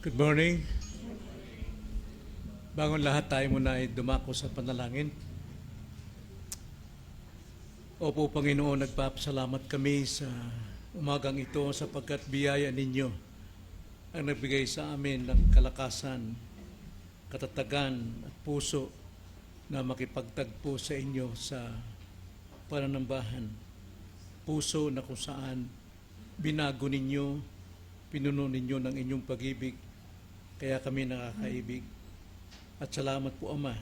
Good morning. Bago lahat tayo muna ay dumako sa panalangin. Opo Panginoon, nagpapasalamat kami sa umagang ito sapagkat biyaya ninyo ang nagbigay sa amin ng kalakasan, katatagan at puso na makipagtagpo sa inyo sa pananambahan. Puso na kung saan binago ninyo, pinuno ninyo ng inyong pag-ibig, kaya kami nakakaibig. At salamat po Ama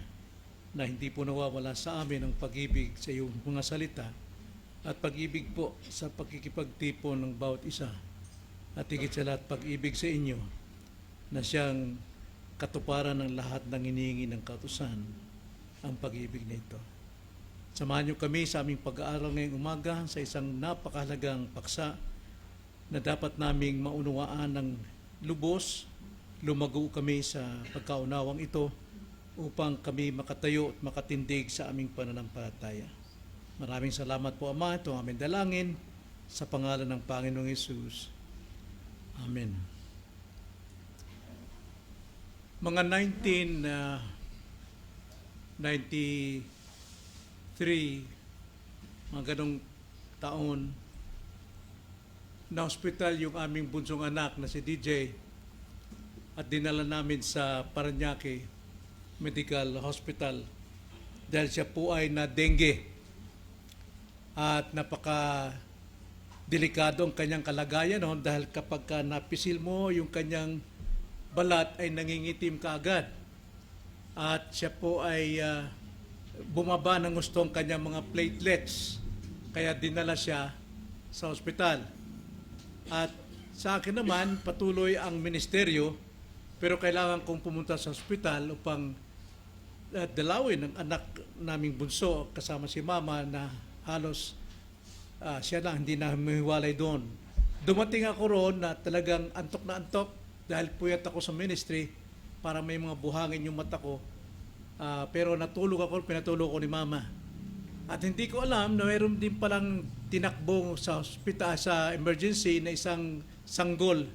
na hindi po nawawala sa amin ang pag-ibig sa iyong mga salita at pag-ibig po sa pagkikipagtipon ng bawat isa at higit sa lahat pag-ibig sa inyo na siyang katuparan ng lahat ng hinihingi ng kautusan, ang pag-ibig nito. Samahan niyo kami sa aming pag-aaral ngayong umaga sa isang napakahalagang paksa na dapat naming maunawaan ng lubos. Lumago kami sa pagkaunawang ito upang kami makatayo at makatindig sa aming pananampalataya. Maraming salamat po Ama, ito ang aming dalangin sa pangalan ng Panginoong Hesus. Amen. Mga 1993, mga ganong taon, na hospital yung aming bunsong anak na si DJ at dinala namin sa Parañaque Medical Hospital dahil siya po ay na dengue at napaka-delikado ang kanyang kalagayan dahil kapag napisil mo yung kanyang balat ay nangingitim kaagad at siya po ay bumaba ng gusto ang kanyang mga platelets kaya dinala siya sa hospital. At sa akin naman patuloy ang ministeryo pero kailangan kong pumunta sa ospital upang dalawin ang anak naming bunso kasama si Mama na halos siya lang, hindi na mahiwalay doon. Dumating ako roon na talagang antok na antok dahil puyat ako sa ministry para may mga buhangin yung mata ko. Pero natulog ako, pinatulog ko ni Mama. At hindi ko alam na mayroon din palang tinakbong sa ospital, sa emergency na isang sanggol,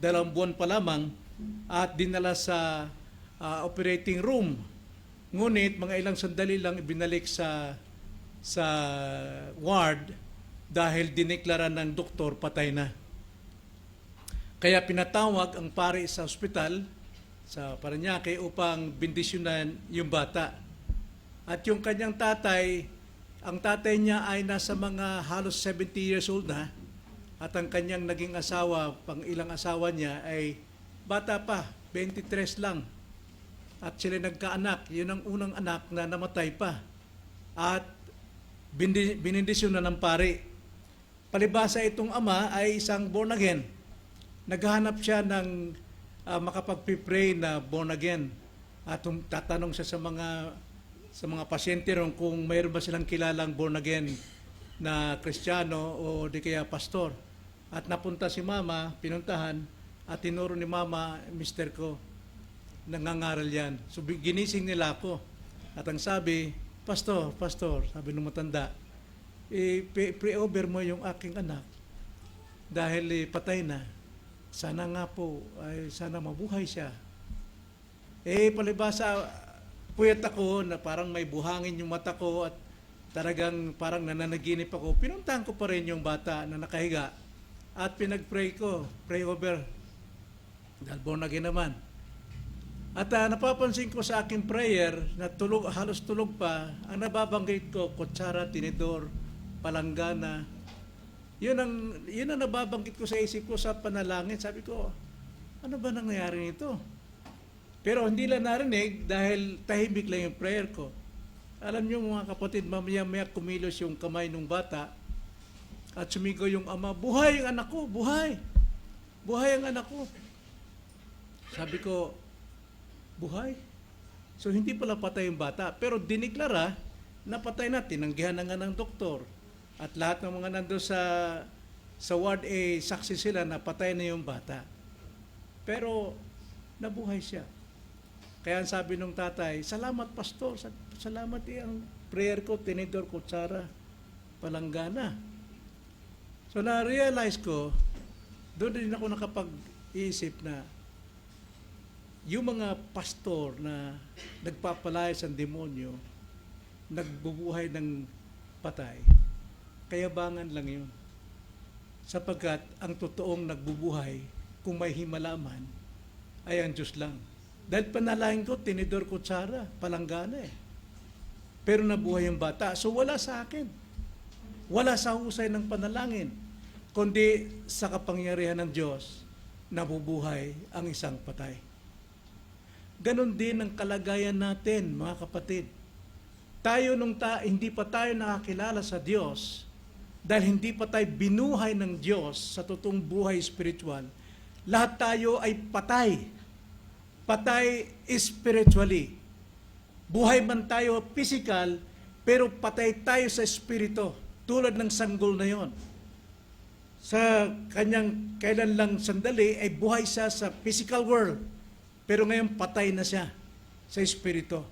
2 buwan pa lamang, at dinala sa operating room. Ngunit mga ilang sandali lang ibinalik sa ward dahil dineklara ng doktor patay na. Kaya pinatawag ang pari sa ospital sa Parañaque upang bendisyonan yung bata. At yung kanyang tatay, ang tatay niya ay nasa mga halos 70 years old na at ang kanyang naging asawa, pang ilang asawa niya ay bata pa, 23 lang. At sila nagkaanak. Yun ang unang anak na namatay pa. At binindisyon na ng pari. Palibasa itong ama ay isang born again. Naghahanap siya ng makapag-pray na born again. At tatanong siya sa mga pasyente ron kung mayroon ba silang kilalang born again na Kristiyano o di kaya pastor. At napunta si Mama, pinuntahan, at tinuro ni Mama, mister ko, nangangaral yan. So ginising nila ako. At ang sabi, Pastor, sabi ng matanda, pre-over mo yung aking anak dahil patay na. Sana nga po, sana mabuhay siya. Palibasa, puyat ako na parang may buhangin yung mata ko at talagang parang nananaginip ako. Pinuntahan ko pa rin yung bata na nakahiga at pinag-pray ko, pray over. Dahil born again naman. At napapansin ko sa aking prayer na halos tulog pa, ang nababanggit ko, kutsara, tinidor, palanggana. Yun ang nababanggit ko sa isip ko sa panalangin. Sabi ko, ano ba nangyayari nito? Pero hindi lang narinig dahil tahimik lang yung prayer ko. Alam niyo mga kapatid, mamaya-maya kumilos yung kamay ng bata at sumigaw yung ama, buhay ang anak ko, buhay! Buhay ang anak ko. Sabi ko, buhay? So hindi pala patay yung bata, pero diniklara na patay na, tinanggihan na nga ng doktor. At lahat ng mga nando sa ward A, saksi sila na patay na yung bata. Pero nabuhay siya. Kaya sabi nung tatay, salamat pastor, salamat ang prayer ko, tinidor, kutsara, palanggana. So na-realize ko, doon din ako nakapag-iisip na yung mga pastor na nagpapalayas ng demonyo, nagbubuhay ng patay, kayabangan lang yun. Sapagkat ang totoong nagbubuhay, kung may himalaman, ay ang Diyos lang. Dahil panalangin ko, tinidor kutsara, palanggana eh. Pero nabuhay yung bata. So wala sa akin. Wala sa husay ng panalangin. Kundi sa kapangyarihan ng Diyos, nabubuhay ang isang patay. Ganon din ang kalagayan natin, mga kapatid. Tayo hindi pa tayo nakakilala sa Diyos, dahil hindi pa tayo binuhay ng Diyos sa totoong buhay spiritual, lahat tayo ay patay. Patay spiritually. Buhay man tayo physical, pero patay tayo sa espiritu, tulad ng sanggol na yon. Sa kanyang kailan lang sandali, ay buhay siya sa physical world, pero ngayon patay na siya sa espiritu.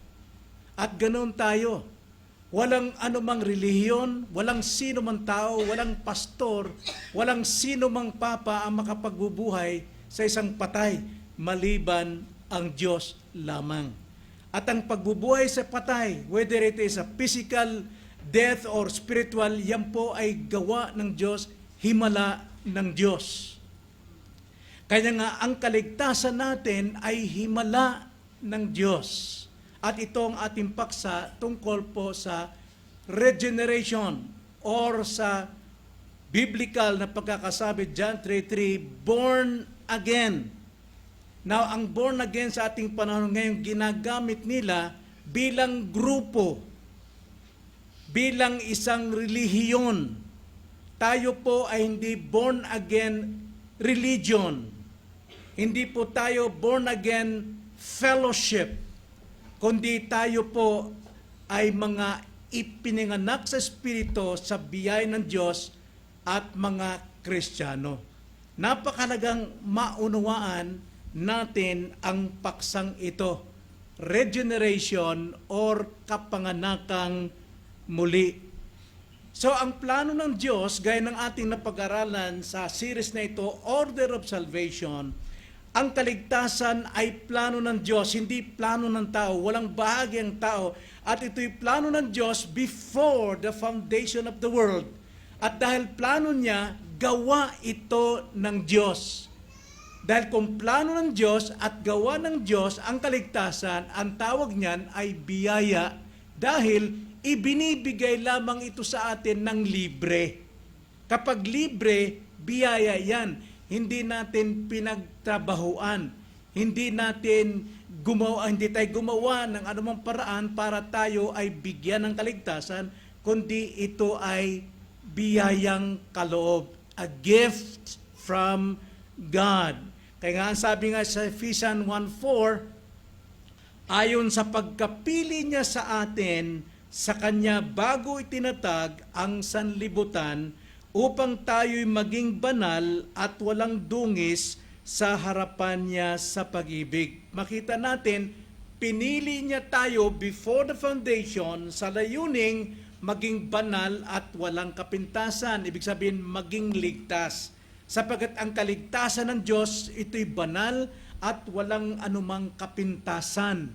At ganoon tayo. Walang anumang relihiyon, walang sino man tao, walang pastor, walang sino mang papa ang makapagbubuhay sa isang patay, maliban ang Diyos lamang. At ang pagbubuhay sa patay, whether it is a physical death or spiritual, yan po ay gawa ng Diyos, himala ng Diyos. Kaya nga, ang kaligtasan natin ay himala ng Diyos. At ito ang ating paksa tungkol po sa regeneration or sa biblical na pagkakasabi, John 3:3, born again. Now, ang born again sa ating panahon ngayon, ginagamit nila bilang grupo, bilang isang relihiyon. Tayo po ay hindi born again religion. Hindi po tayo born again fellowship, kundi tayo po ay mga ipininganak sa Espiritu sa biyaya ng Diyos at mga Kristiyano. Napakalagang maunawaan natin ang paksang ito, regeneration or kapanganakang muli. So ang plano ng Diyos, gaya ng ating napag-aralan sa series na ito, Order of Salvation, ang kaligtasan ay plano ng Diyos, hindi plano ng tao, walang bahagi ang tao. At ito'y plano ng Diyos before the foundation of the world. At dahil plano niya, gawa ito ng Diyos. Dahil kung plano ng Diyos at gawa ng Diyos ang kaligtasan, ang tawag niyan ay biyaya. Dahil ibinibigay lamang ito sa atin ng libre. Kapag libre, biyaya yan. Hindi natin pinagtrabahuan. Hindi tayo gumawa ng anumang paraan para tayo ay bigyan ng kaligtasan, kundi ito ay biyayang kaloob, a gift from God. Kaya nga ang sabi nga sa Ephesians 1:4, ayon sa pagkapili niya sa atin, sa Kanya bago itinatag ang sanlibutan, upang tayo'y maging banal at walang dungis sa harapan niya sa pag-ibig. Makita natin, pinili niya tayo before the foundation sa layuning maging banal at walang kapintasan. Ibig sabihin, maging ligtas. Sapagkat ang kaligtasan ng Diyos, ito'y banal at walang anumang kapintasan.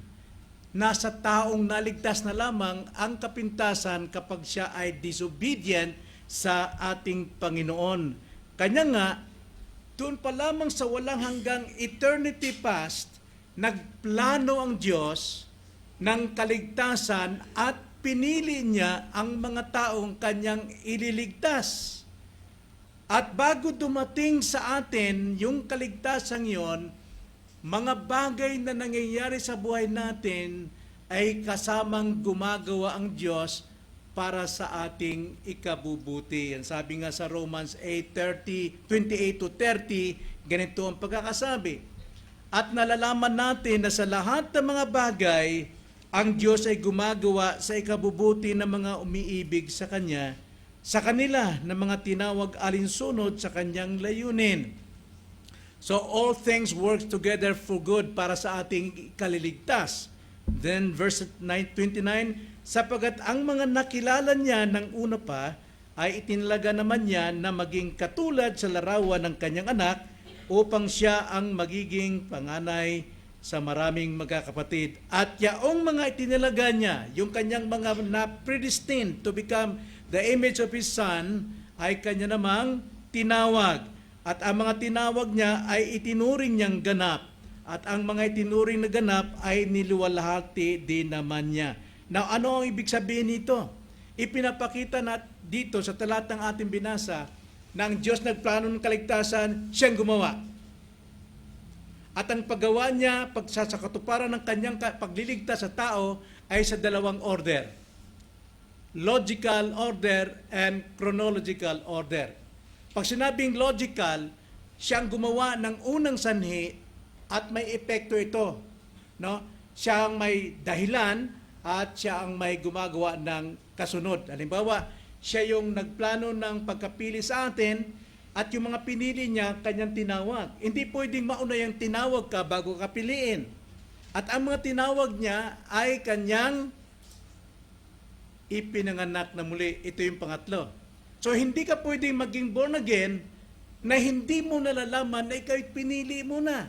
Nasa taong naligtas na lamang ang kapintasan kapag siya ay disobedient sa ating Panginoon. Kanya nga, doon pa lamang sa walang hanggang eternity past, nagplano ang Diyos ng kaligtasan at pinili niya ang mga taong kanyang ililigtas. At bago dumating sa atin yung kaligtasan yon, mga bagay na nangyayari sa buhay natin ay kasamang gumagawa ang Diyos para sa ating ikabubuti. Yan sabi nga sa Romans 8:28-30, ganito ang pagkakasabi. At nalalaman natin na sa lahat ng mga bagay, ang Diyos ay gumagawa sa ikabubuti ng mga umiibig sa Kanya, sa kanila na mga tinawag alinsunod sa Kanyang layunin. So all things work together for good para sa ating kaliligtas. Then verse 29, sapagat ang mga nakilala niya ng una pa, ay itinalaga naman niya na maging katulad sa larawan ng kanyang anak, upang siya ang magiging panganay sa maraming magkakapatid. At yaong mga itinalaga niya, yung kanyang mga na-predestined to become the image of His Son, ay kanya namang tinawag. At ang mga tinawag niya ay itinuring niyang ganap. At ang mga itinuring na ganap ay niluwalhati din naman niya. Now, ano ang ibig sabihin nito? Ipinapakita na dito sa talatang ating binasa na ang Diyos nagplano ng kaligtasan, siyang gumawa. At ang paggawa niya, sa katuparan ng kanyang pagliligtas sa tao, ay sa dalawang order. Logical order and chronological order. Pag sinabing logical, siyang gumawa ng unang sanhi at may epekto ito. No? Siya ang may dahilan at siya ang may gumagawa ng kasunod. Halimbawa, siya yung nagplano ng pagkapili sa atin, at yung mga pinili niya, kanyang tinawag. Hindi pwedeng mauna yung tinawag ka bago ka piliin. At ang mga tinawag niya ay kanyang ipinanganak na muli. Ito yung pangatlo. So, hindi ka pwedeng maging born again na hindi mo nalalaman na ikaw pinili mo na.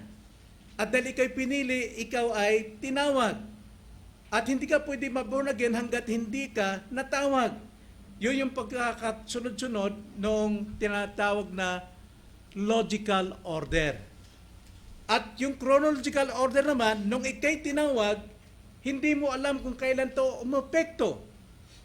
At dahil ikaw pinili, ikaw ay tinawag. At hindi ka pwedeng ma-born again hanggat hindi ka natawag. Yun yung pagkakasunod-sunod noong tinatawag na logical order. At yung chronological order naman, nung ikay tinawag, hindi mo alam kung kailan to umepekto.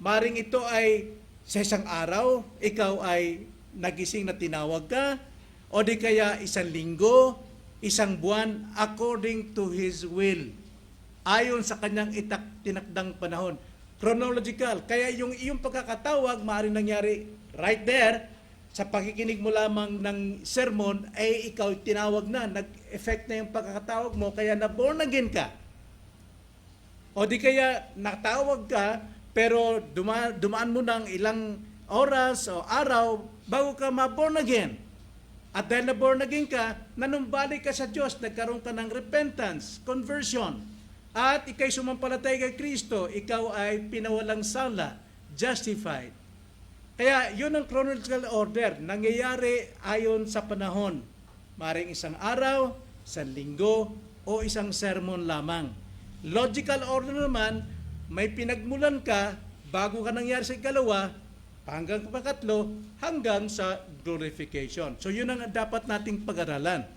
Maring ito ay sa isang araw, ikaw ay nagising na tinawag ka, o di kaya isang linggo, isang buwan, according to His will. Ayon sa kanyang tinakdang panahon. Chronological. Kaya yung iyong pagkakatawag, maaaring nangyari right there, sa pakikinig mo lamang ng sermon, ay ikaw tinawag na, nag-effect na yung pagkakatawag mo, kaya na-born again ka. O di kaya natawag ka, pero dumaan mo ng ilang oras o araw, bago ka ma-born again. At dahil na-born again ka, nanumbalik ka sa Diyos, nagkaroon ka ng repentance, conversion. At ikay sumampalatay kay Kristo, ikaw ay pinawalang sala, justified. Kaya yun ang chronological order, nangyayari ayon sa panahon. Maring isang araw, isang linggo, o isang sermon lamang. Logical order naman, may pinagmulan ka bago ka nangyari sa ikalawa, hanggang pakatlo, hanggang sa glorification. So yun ang dapat nating pag-aralan.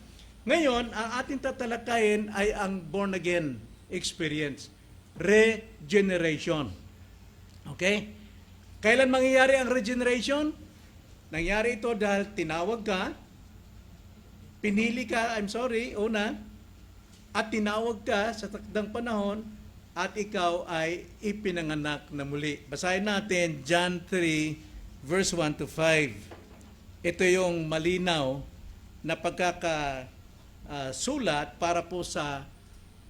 Ngayon, ang ating tatalakayin ay ang born again experience. Regeneration. Okay? Kailan mangyayari ang regeneration? Nangyari ito dahil tinawag ka, pinili ka, una, at tinawag ka sa takdang panahon, at ikaw ay ipinanganak na muli. Basahin natin John 3, verse 1 to 5. Ito yung malinaw na pagkakasulat para po sa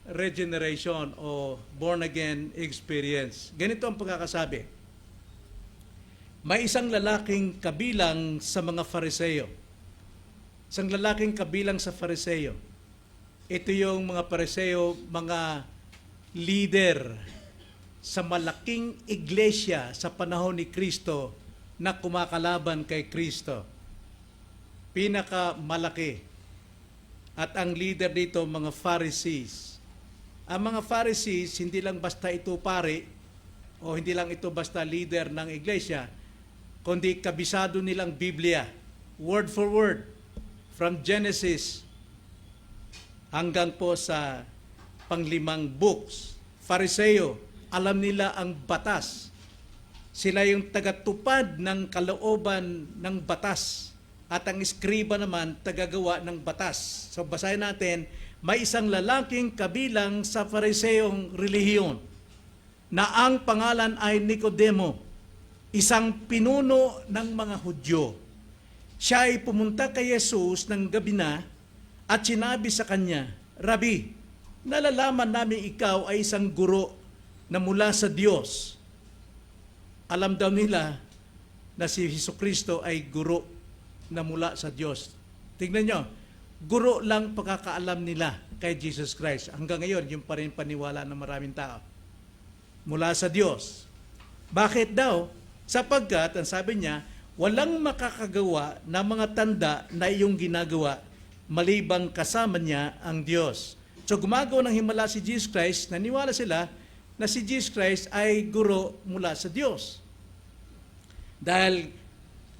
regeneration o born-again experience. Ganito ang pagkakasabi. May isang lalaking kabilang sa mga Fariseo. Isang lalaking kabilang sa Fariseo. Ito yung mga Fariseo, mga leader sa malaking iglesia sa panahon ni Kristo na kumakalaban kay Kristo. Pinakamalaki. At ang leader dito, mga Pharisees. Ang mga Pharisees, hindi lang basta ito pare, o hindi lang ito basta leader ng iglesia, kundi kabisado nilang Biblia, word for word, from Genesis hanggang po sa panglimang books. Fariseo, alam nila ang batas. Sila yung tagatupad ng kalooban ng batas. At ang eskriba naman, tagagawa ng batas. So basahin natin, may isang lalaking kabilang sa Fariseong relihiyon na ang pangalan ay Nicodemo, isang pinuno ng mga Hudyo. Siya ay pumunta kay Jesus ng gabi na at sinabi sa kanya, Rabi, nalalaman namin ikaw ay isang guro na mula sa Diyos. Alam daw nila na si Jesucristo ay guro na mula sa Diyos. Tingnan nyo, guro lang pagkakaalam nila kay Jesus Christ. Hanggang ngayon, yung pa rin paniwala ng maraming tao. Mula sa Diyos. Bakit daw? Sapagkat, ang sabi niya, walang makakagawa na mga tanda na iyong ginagawa, malibang kasama niya ang Diyos. So gumagawa ng himala si Jesus Christ, naniwala sila na si Jesus Christ ay guro mula sa Diyos. Dahil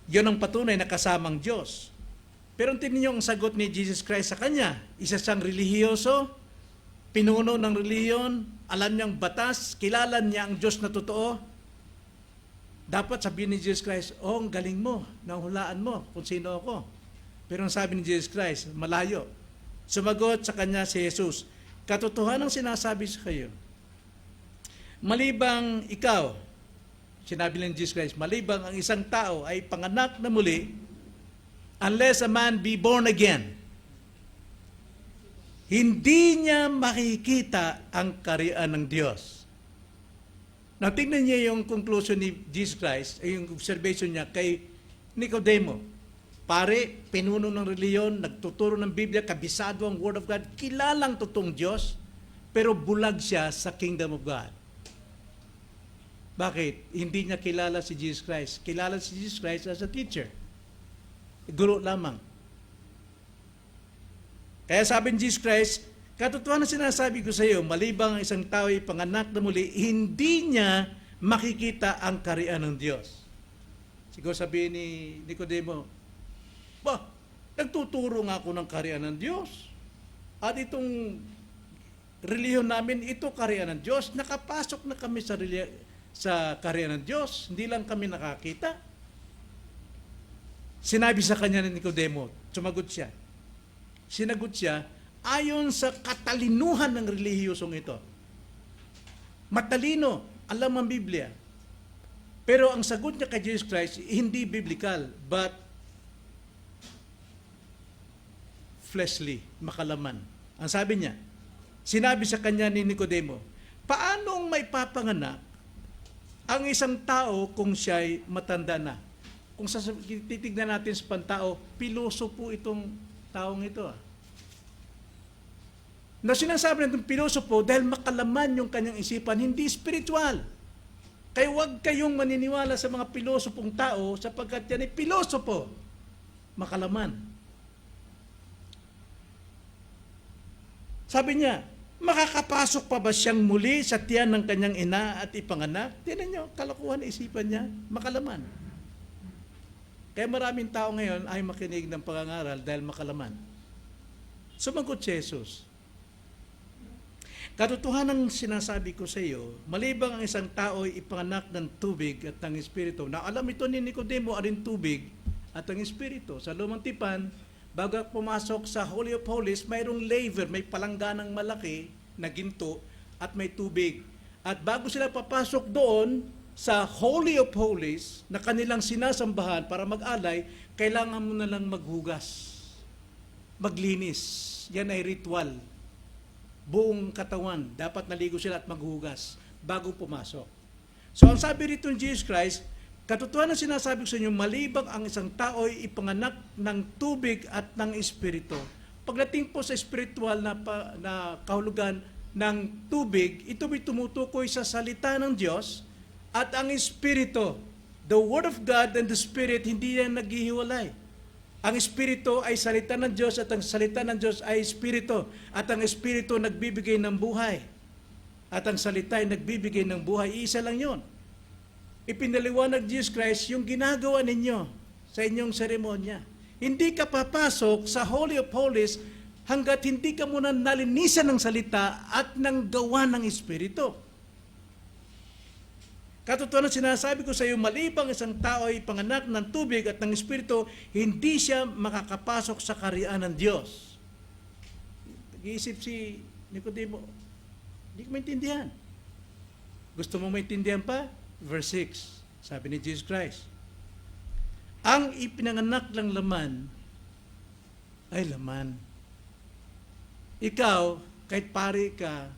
yun ang patunay na kasamang Diyos. Pero tingnan niyo ang sagot ni Jesus Christ sa kanya. Isa siyang relihiyoso, pinuno ng relihiyon, alam niyang batas, kilala niya ang Diyos na totoo. Dapat sabihin ni Jesus Christ, oh, ang galing mo, nahulaan mo kung sino ako. Pero ang sabi ni Jesus Christ, malayo. Sumagot sa kanya si Jesus, katotohanan ang sinasabi sa kayo. Malibang ikaw, sinabi ng Jesus Christ, malibang ang isang tao ay panganak na muli, unless a man be born again, hindi niya makikita ang kaharian ng Diyos. Now, tingnan niya yung conclusion ni Jesus Christ, yung observation niya kay Nicodemo. Pare, pinuno ng reliyon, nagtuturo ng Biblia, kabisado ang Word of God, kilalang totoong Diyos, pero bulag siya sa Kingdom of God. Bakit? Hindi niya kilala si Jesus Christ. Kilala si Jesus Christ as a teacher. Guro lamang. Kaya sabi ni Jesus Christ, katotohanan na sinasabi ko sa iyo, malibang ang isang tao ay panganak na muli, hindi niya makikita ang kaharian ng Diyos. Siguro sabihin ni Nicodemo, ba, nagtuturo nga ako ng kaharian ng Diyos. At itong reliyon namin, ito kaharian ng Diyos. Nakapasok na kami sa kaharian ng Diyos. Hindi lang kami nakakita. Sinabi sa kanya ni Nicodemo, sumagot siya. Sinagot siya, ayon sa katalinuhan ng relihiyosong ito. Matalino, alam ang Biblia. Pero ang sagot niya kay Jesus Christ, hindi biblical, but fleshly, makalaman. Ang sabi niya, sinabi sa kanya ni Nicodemo, paanong may papanganak ang isang tao kung siya'y matanda na? Kung titignan natin sa pantao, piloso po itong taong ito. Na sinasabi natin piloso po dahil makalaman yung kanyang isipan, hindi spiritual. Kaya huwag kayong maniniwala sa mga pilosopong tao sapagkat yan ay pilosopo. Makalaman. Sabi niya, makakapasok pa ba siyang muli sa tiyan ng kanyang ina at ipanganak? Tinan niyo, kalokohan na isipan niya, makalaman. Kaya maraming tao ngayon ay makinig ng pangangaral dahil makalaman. Sumagot si Jesus, katotohanan ang sinasabi ko sa iyo, malibang ang isang tao ay ipanganak ng tubig at ng Espiritu. Na alam ito ni Nicodemo, alin tubig at ang Espiritu. Sa Lumang Tipan, bago pumasok sa Holy of Holies, mayroong laver, may palangganang malaki na ginto at may tubig. At bago sila papasok doon sa Holy of Holies na kanilang sinasambahan para mag-alay, kailangan mo na lang maghugas, maglinis. Yan ay ritual. Buong katawan, dapat naligo sila at maghugas bago pumasok. So ang sabi rito ni Jesus Christ, katotohanan na sinasabi ko sa inyo, malibang ang isang tao ay ipanganak ng tubig at ng Espiritu. Pagdating po sa spiritual na kahulugan ng tubig, ito ay tumutukoy sa salita ng Diyos at ang Espiritu. The Word of God and the Spirit, hindi yan naghihiwalay. Ang Espiritu ay salita ng Diyos at ang salita ng Diyos ay Espiritu. At ang Espiritu nagbibigay ng buhay. At ang salita ay nagbibigay ng buhay. Isa lang yon. Ipinaliwanag Jesus Christ yung ginagawa ninyo sa inyong seremonya. Hindi ka papasok sa Holy of Holies hanggat hindi ka muna nalinisan ng salita at ng gawa ng Espiritu. Katotohanan sinasabi ko sa iyo, malibang isang tao ay panganak ng tubig at ng Espiritu, hindi siya makakapasok sa kaharian ng Diyos. Nag-iisip si Nicodemo, hindi ko maintindihan. Gusto mo maintindihan pa? Verse 6, sabi ni Jesus Christ, ang ipinanganak ng laman ay laman. Ikaw, kahit pari ka,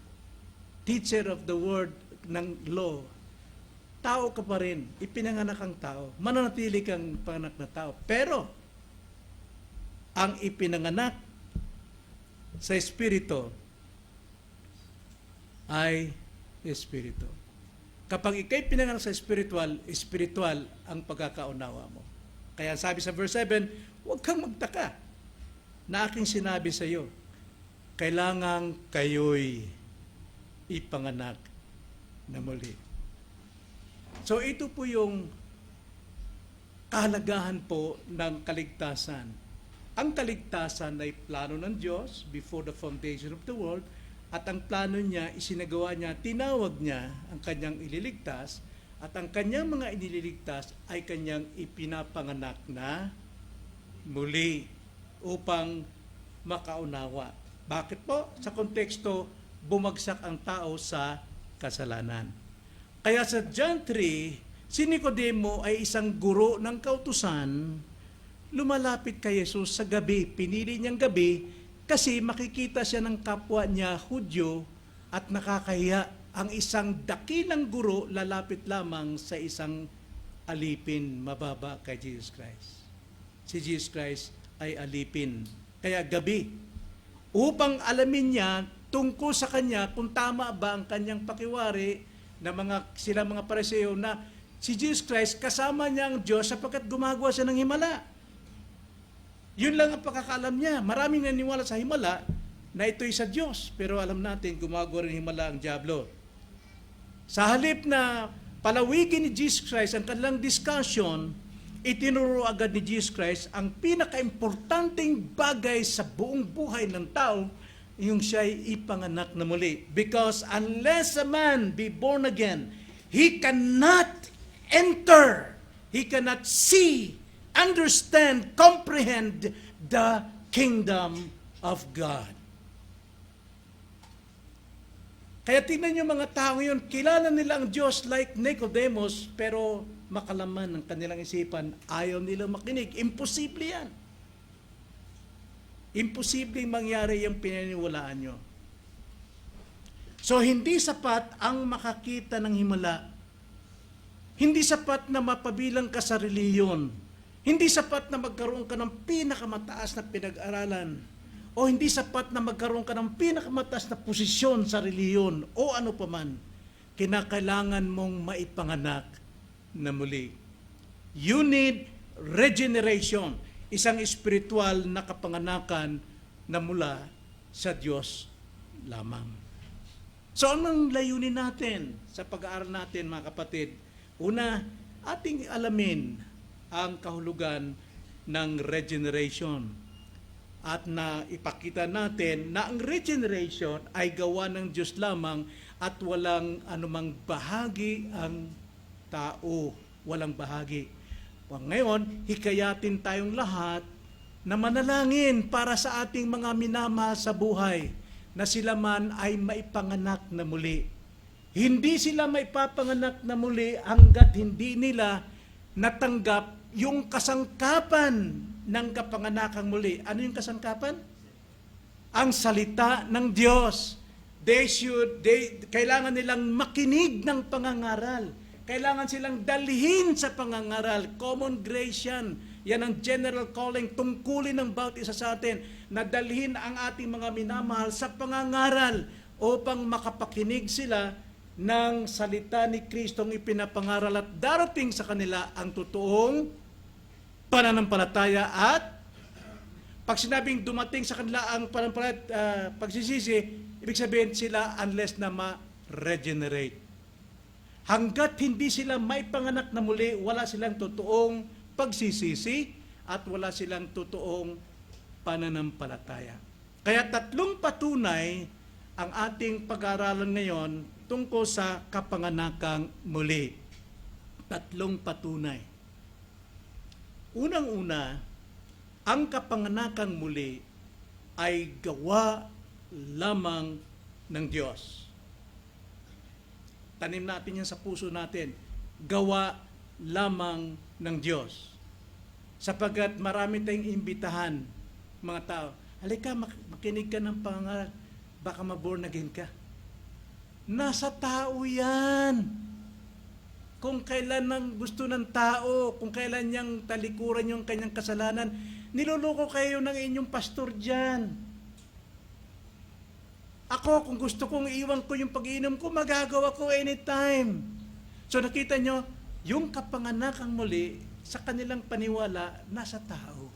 teacher of the word ng law, tao ka pa rin, ipinanganak ang tao, mananatili kang panganak na tao. Pero, ang ipinanganak sa Espiritu ay Espiritu. Kapag ikay pinanganak sa spiritual ang pagkakaunawa mo. Kaya sabi sa verse 7, huwag kang magtaka na aking sinabi sa iyo. kailangan kayo'y ipanganak na muli. So ito po yung kahalagahan po ng kaligtasan. Ang kaligtasan ay plano ng Diyos before the foundation of the world, at ang plano niya, isinagawa niya, tinawag niya ang kanyang ililigtas, at ang kanyang mga inililigtas ay kanyang ipinapanganak na muli upang makaunawa. Bakit po? Sa konteksto, bumagsak ang tao sa kasalanan. Kaya sa John 3, si Nicodemo ay isang guro ng kautusan, lumalapit kay Jesus sa gabi. Pinili niyang gabi kasi makikita siya ng kapwa niya Hudyo at nakakahiya ang isang dakilang guro lalapit lamang sa isang alipin mababa kay Jesus Christ. Si Jesus Christ ay alipin. Kaya gabi, upang alamin niya tungkol sa kanya kung tama ba ang kanyang pakiwari na silang mga Pariseo na si Jesus Christ kasama niya ang Diyos sapagkat gumagawa siya ng himala. Yun lang ang pagkakaalam niya. Maraming naniwala sa himala na ito'y sa Diyos. Pero alam natin, gumagawa rin himala ang dyablo. Sa halip na palawigin ni Jesus Christ ang kanilang discussion, itinuro agad ni Jesus Christ ang pinaka-importanting bagay sa buong buhay ng tao, yung siya'y ipanganak na muli. Because unless a man be born again, he cannot enter, he cannot see, understand, comprehend the kingdom of God. Kaya tingnan niyo mga tao ngayon, kilala nila ang Diyos like Nicodemus, pero makalaman ng kanilang isipan, ayaw nilang makinig. Imposible yan. Imposibleng mangyari yung pinaniwalaan nyo. So, hindi sapat ang makakita ng himala. Hindi sapat na mapabilang ka sa reliyon. Hindi sapat na magkaroon ka ng pinakamataas na pinag-aralan. O hindi sapat na magkaroon ka ng pinakamataas na posisyon sa reliyon o ano paman. Kinakailangan mong maipanganak na muli. You need regeneration. Isang espiritual na kapanganakan na mula sa Diyos lamang. So, anong layunin natin sa pag-aaral natin, mga kapatid? Una, ating alamin ang kahulugan ng regeneration. At na ipakita natin na ang regeneration ay gawa ng Diyos lamang at walang anumang bahagi ang tao. Walang bahagi. Ngayon, hikayatin tayong lahat na manalangin para sa ating mga minamahal sa buhay na sila man ay maipanganak na muli. Hindi sila maipapanganak na muli hanggat hindi nila natanggap yung kasangkapan ng kapanganakang muli. Ano yung kasangkapan? Ang salita ng Diyos. Kailangan nilang makinig ng pangangaral. Kailangan silang dalhin sa pangangaral. Common grace yan. Yan ang general calling, tungkulin ng bawat isa sa atin, na dalhin ang ating mga minamahal sa pangangaral upang makapakinig sila ng salita ni Kristong ipinapangaral at darating sa kanila ang totoong pananampalataya at pag sinabing dumating sa kanila ang pananampalataya pagsisisi, ibig sabihin sila unless na ma-regenerate. Hanggat hindi sila may panganak na muli, wala silang totoong pagsisisi at wala silang totoong pananampalataya. Kaya tatlong patunay ang ating pag-aaralan ngayon tungkol sa kapanganakang muli. Tatlong patunay. Unang-una, ang kapanganakang muli ay gawa lamang ng Diyos. Tanim natin yan sa puso natin. Gawa lamang ng Diyos. Sapagkat marami tayong imbitahan, mga tao. Halika, makinig ka ng pangaral. Baka ma-born again ka. Nasa tao yan. Kung kailan ang gusto ng tao, kung kailan niyang talikuran yung kanyang kasalanan, niloloko kayo ng inyong pastor dyan. Ako, kung gusto kong iwan ko yung pag-iinom ko, magagawa ko anytime. So nakita nyo, yung kapanganakang muli, sa kanilang paniwala, nasa tao.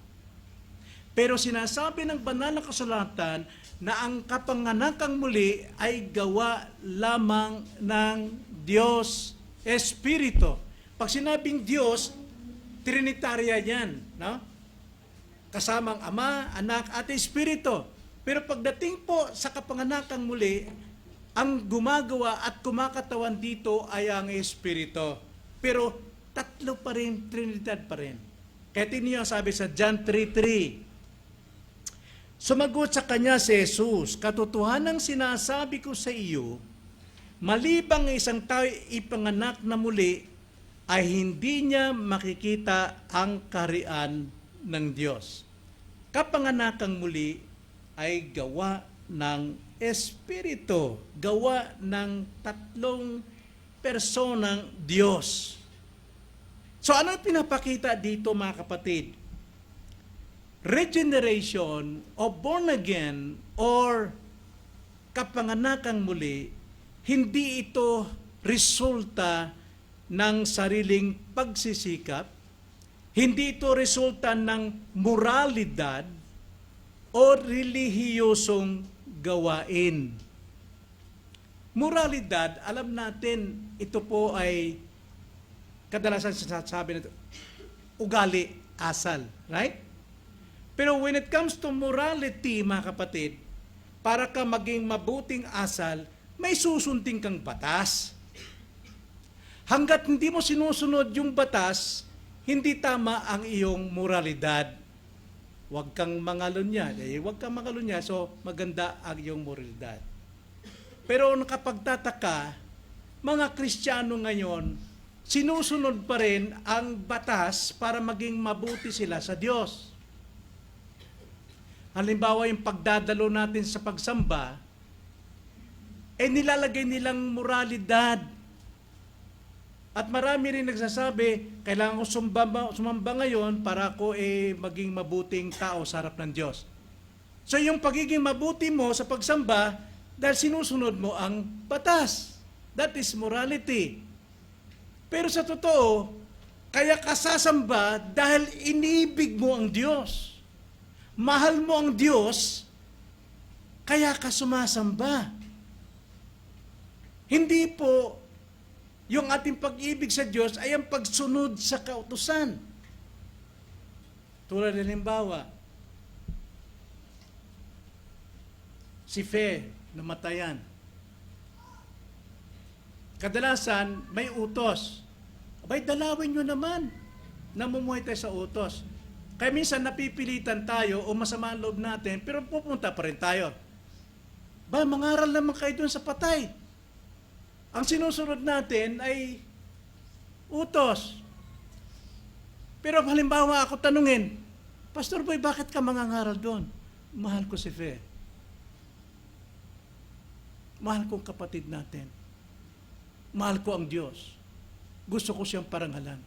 Pero sinasabi ng banal na kasulatan na ang kapanganakang muli ay gawa lamang ng Diyos Espiritu. Pag sinabing Diyos, Trinitarian yan, no? Kasamang Ama, Anak, at Espiritu. Pero pagdating po sa kapanganakang muli, ang gumagawa at kumakatawan dito ay ang Espiritu. Pero tatlo pa rin, Trinidad pa rin. Kaya tingnan niyo sabi sa John 3:3, sumagot sa kanya si Jesus, katotohanang sinasabi ko sa iyo, malibang isang tao ipanganak na muli, ay hindi niya makikita ang kaharian ng Diyos. Kapanganakang muli ay gawa ng Espiritu, gawa ng tatlong personang Diyos. So ano pinapakita dito mga kapatid? Regeneration o born again or kapanganakang muli, hindi ito resulta ng sariling pagsisikap, hindi ito resulta ng moralidad o relihiyosong gawain. Moralidad, alam natin, ito po ay kadalasan sinasabi nito, ugali, asal, right? Pero when it comes to morality, mga kapatid, para ka maging mabuting asal, may susundin kang batas. Hanggat hindi mo sinusunod yung batas, hindi tama ang iyong moralidad. Huwag kang mangalunya. Huwag kang mangalunya, so maganda ang iyong moralidad. Pero nakapagtataka, mga Kristiyano ngayon, sinusunod pa rin ang batas para maging mabuti sila sa Diyos. Halimbawa, yung pagdadalo natin sa pagsamba, nilalagay nilang moralidad. At marami rin nagsasabi, kailangan ko sumamba ngayon para ako maging mabuting tao sa harap ng Diyos. So yung pagiging mabuti mo sa pagsamba, dahil sinusunod mo ang batas. That is morality. Pero sa totoo, kaya ka sasamba dahil inibig mo ang Diyos. Mahal mo ang Diyos, kaya ka sumasamba. Hindi po yung ating pag-ibig sa Diyos ay ang pagsunod sa kautusan. Tulad ng halimbawa, si Fe, namatayan. Kadalasan, may utos. Abay, dalawin nyo naman. Namumuhay tayo sa utos. Kaya minsan napipilitan tayo o masama ang loob natin, pero pupunta pa rin tayo. Ba, mangaral naman kayo dun sa patay. Ang sinusunod natin ay utos. Pero halimbawa ako tanungin, Pastor Boy, bakit ka mangangaral doon? Mahal ko si Fe. Mahal kong kapatid natin. Mahal ko ang Diyos. Gusto ko siyang parangalan.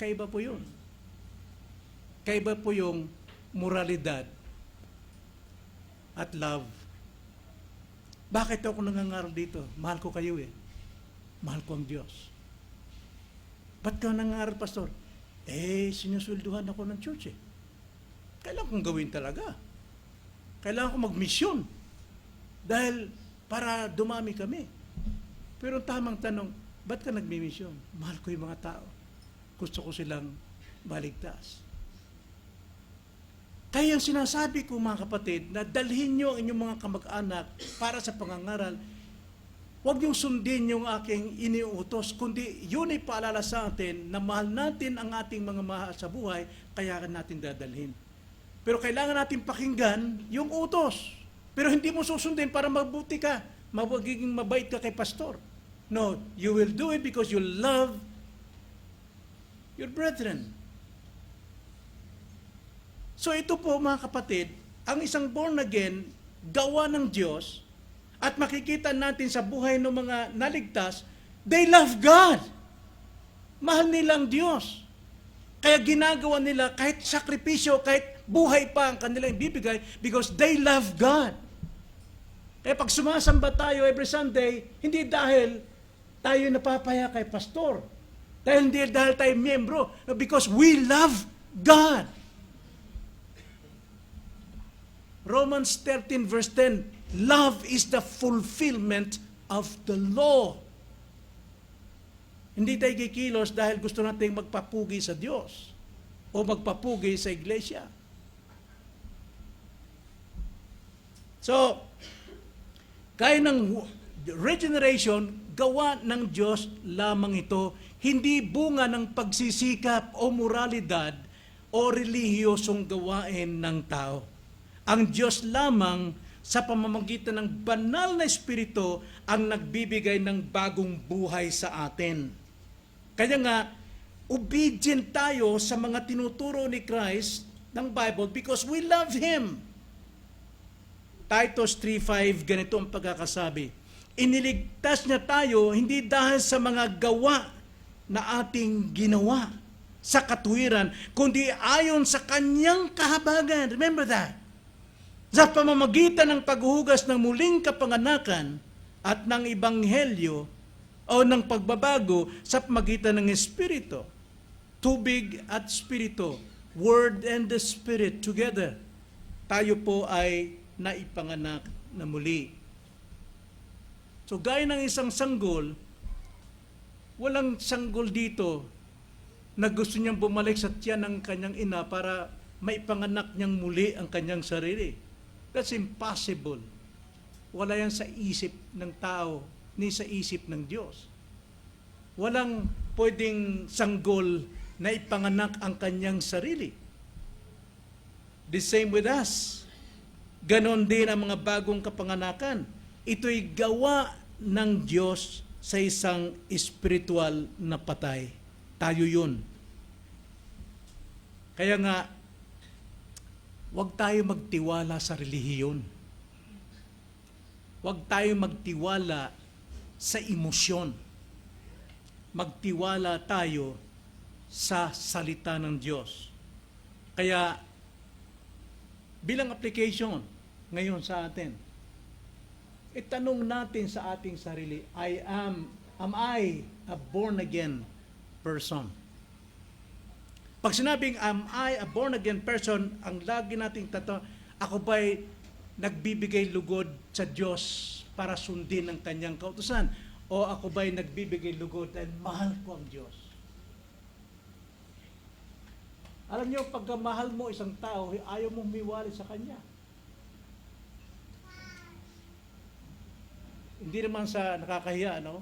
Kaiba po yun. Kaiba po yung moralidad at love. Bakit ako nangangaral dito? Mahal ko kayo eh. Mahal ko ang Diyos. Ba't ka nangangaral, Pastor? Sinuswelduhan ako ng church eh. Kailangan kong gawin talaga. Kailangan kong magmisyon. Dahil para dumami kami. Pero tamang tanong, ba't ka nagmimisyon? Mahal ko yung mga tao. Gusto ko silang maligtas. Kaya yung sinasabi ko mga kapatid, na dalhin nyo ang inyong mga kamag-anak para sa pangangaral, huwag niyong sundin yung aking iniutos, kundi yun ay paalala sa atin na mahal natin ang ating mga mahal sa buhay, kaya natin dadalhin. Pero kailangan natin pakinggan yung utos. Pero hindi mo susundin para mabuti ka, magiging mabait ka kay pastor. No, you will do it because you love your brethren. So ito po mga kapatid, ang isang born again, gawa ng Diyos, at makikita natin sa buhay ng mga naligtas, they love God. Mahal nila ang Diyos. Kaya ginagawa nila kahit sakripisyo, kahit buhay pa ang kanilang ibibigay because they love God. Kaya pag sumasamba tayo every Sunday, hindi dahil tayo napapaya kay pastor. Dahil hindi dahil tayo miyembro. No, because we love God. Romans 13 verse 10, love is the fulfillment of the law. Hindi tayo kikilos dahil gusto nating magpapugi sa Diyos o magpapugi sa iglesia. So, kaya ng regeneration, gawa ng Diyos lamang ito, hindi bunga ng pagsisikap o moralidad o relihiyosong gawain ng tao. Ang Diyos lamang sa pamamagitan ng banal na Espiritu ang nagbibigay ng bagong buhay sa atin. Kaya nga, obedient tayo sa mga tinuturo ni Christ ng Bible because we love Him. Titus 3:5, ganito ang pagkakasabi. Iniligtas niya tayo hindi dahil sa mga gawa na ating ginawa sa katuwiran, kundi ayon sa kanyang kahabagan. Remember that? Sa pamamagitan ng paghuhugas ng muling kapanganakan at ng ebanghelyo o ng pagbabago sa pamamagitan ng Espiritu. Tubig at Espiritu, Word and the Spirit together. Tayo po ay naipanganak na muli. So gaya ng isang sanggol, walang sanggol dito na gusto niyang bumalik sa tiyan ng kanyang ina para maipanganak niyang muli ang kanyang sarili. That's impossible. Wala yan sa isip ng tao, ni sa isip ng Diyos. Walang pwedeng sanggol na ipanganak ang kanyang sarili. The same with us. Ganon din ang mga bagong kapanganakan. Ito'y gawa ng Diyos sa isang espiritual na patay. Tayo yun. Kaya nga, huwag tayo magtiwala sa relihiyon. Huwag tayo magtiwala sa emosyon. Magtiwala tayo sa salita ng Diyos. Kaya, bilang application ngayon sa atin, itanong natin sa ating sarili, am I a born-again person? Pag sinabing, am I a born-again person, ang lagi nating tatanong, ako ba'y nagbibigay lugod sa Diyos para sundin ang kanyang kautusan? O ako ba'y nagbibigay lugod dahil mahal ko ang Diyos? Alam niyo, pagka mahal mo isang tao, ayaw mong miwali sa kanya. Hindi naman sa nakakahiya, no?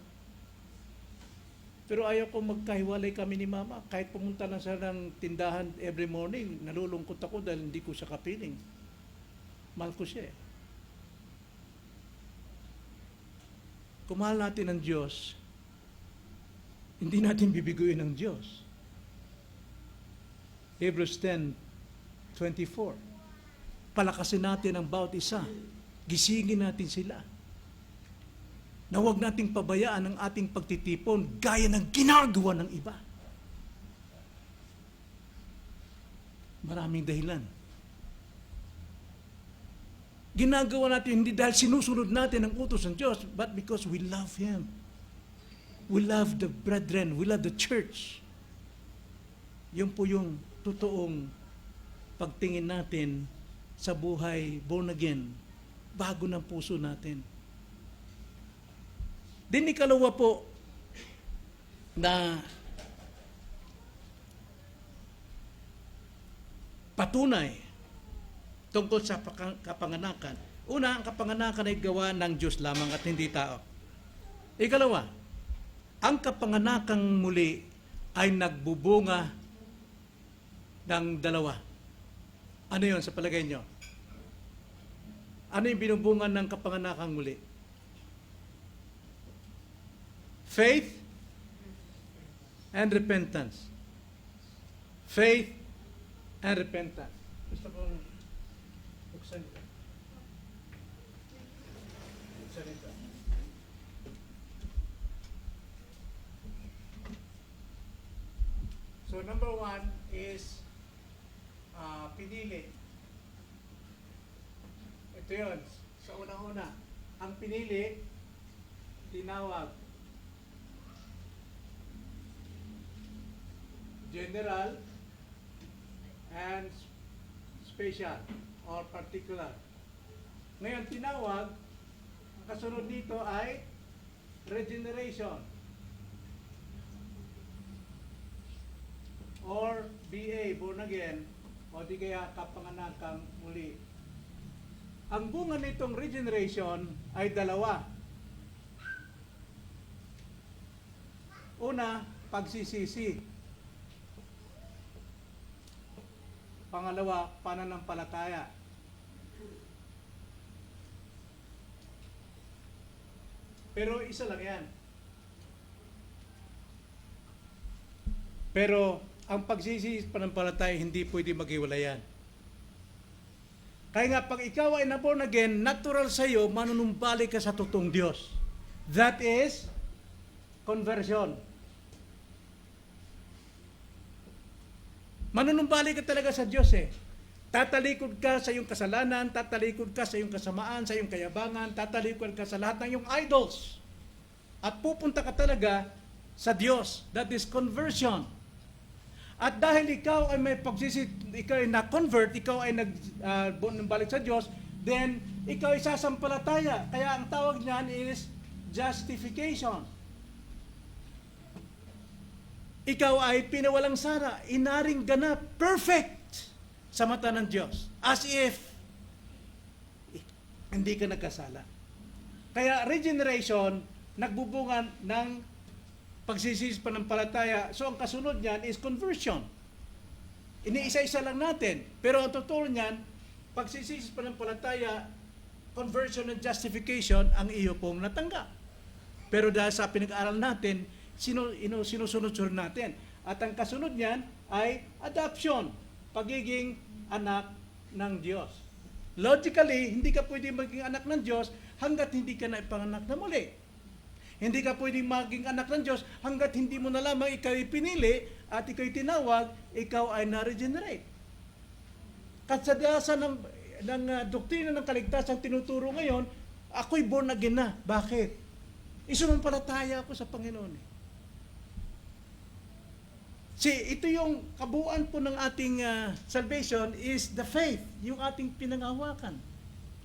Pero ayaw ko magkahiwalay kami ni Mama. Kahit pumunta lang siya ng tindahan every morning, nalulungkot ako dahil hindi ko siya kapiling. Mahal ko siya. Kung mahal natin ang Diyos, hindi natin bibiguin ang Diyos. Hebrews 10:24. Palakasin natin ang bawat isa. Gisingin natin sila. Na huwag nating pabayaan ang ating pagtitipon gaya ng ginagawa ng iba. Maraming dahilan. Ginagawa natin hindi dahil sinusunod natin ang utos ng Diyos, but because we love Him. We love the brethren. We love the church. Yun po yung totoong pagtingin natin sa buhay born again, bago ng puso natin. Din ikalawa po na patunay tungkol sa kapanganakan. Una, ang kapanganakan ay gawa ng Diyos lamang at hindi tao. Ikalawa, ang kapanganakang muli ay nagbubunga ng dalawa. Ano yun sa palagay nyo? Ano yung binubunga ng kapanganakang muli? Faith and repentance. Faith and repentance. Gusto kong buksan ito. Buksan ito. So number one is pinili. Ito yun. Sa unang-una. Ang pinili, tinawag general and special or particular. Ngayon, tinawag, ang kasunod dito ay regeneration or BA, born again, o di kaya kapanganakang muli. Ang bunga nitong regeneration ay dalawa. Una, pagsisisi. Pangalawa, pananampalataya. Pero isa lang yan. Pero ang pagsisisi pananampalataya hindi pwede maghiwalayan. Kaya nga pag ikaw ay na-born again, natural sa iyo, manunumbalik ka sa totoong Diyos. That is conversion. Manunumbalik ka talaga sa Diyos eh. Tatalikod ka sa iyong kasalanan, tatalikod ka sa iyong kasamaan, sa iyong kayabangan, tatalikod ka sa lahat ng iyong idols. At pupunta ka talaga sa Diyos. That is conversion. At dahil ikaw ay may ikaw ay na-convert, ikaw ay nagbalik sa Diyos, then ikaw ay sasampalataya. Kaya ang tawag niyan is justification. Ikaw ay pinawalang sara, inaring ganap, perfect sa mata ng Diyos. As if hindi ka nagkasala. Kaya regeneration, nagbubunga ng pagsisisi pananampalataya. So ang kasunod niyan is conversion. Iniisa-isa lang natin. Pero ang totoo niyan, pagsisisi pananampalataya, conversion and justification ang iyo pong natanggap. Pero dahil sa pinag-aaral natin, sinusunod-sunod natin. At ang kasunod niyan ay adoption, pagiging anak ng Diyos. Logically, hindi ka pwedeng maging anak ng Diyos hanggat hindi ka na ipanganak na muli. Hindi ka pwedeng maging anak ng Diyos hanggat hindi mo na lamang ikaw pinili at ikaw tinawag, ikaw ay na-regenerate. Kasadasan ng doktrina ng kaligtasan tinuturo ngayon, ako'y born again na. Bakit? Isumampalataya ako sa Panginoon. Ito yung kabuuan po ng ating salvation is the faith, yung ating pinangahawakan.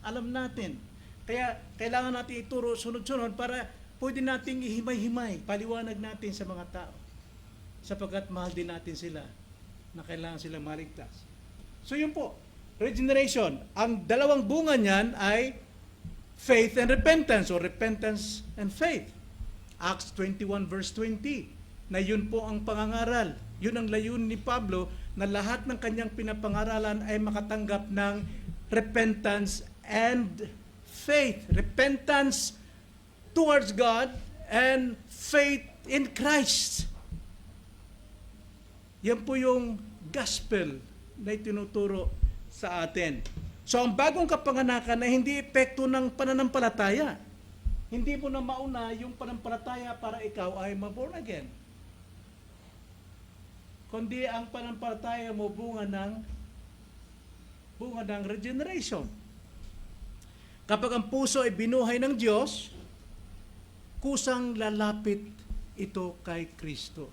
Alam natin. Kaya kailangan natin ituro sunod-sunod para pwede nating ihimay-himay, paliwanag natin sa mga tao. Sapagkat mahal din natin sila na kailangan silang maligtas. So yun po, regeneration. Ang dalawang bunga niyan ay faith and repentance or repentance and faith. Acts 21 verse 20 na yun po ang pangangaral. Yun ang layunin ni Pablo na lahat ng kanyang pinapangaralan ay makatanggap ng repentance and faith. Repentance towards God and faith in Christ. Yan po yung gospel na itinuturo sa atin. So ang bagong kapanganakan na hindi epekto ng pananampalataya. Hindi mo na mauna yung pananampalataya para ikaw ay ma-born again. Kundi ang pananampalataya mo bunga ng regeneration. Kapag ang puso ay binuhay ng Diyos, kusang lalapit ito kay Kristo.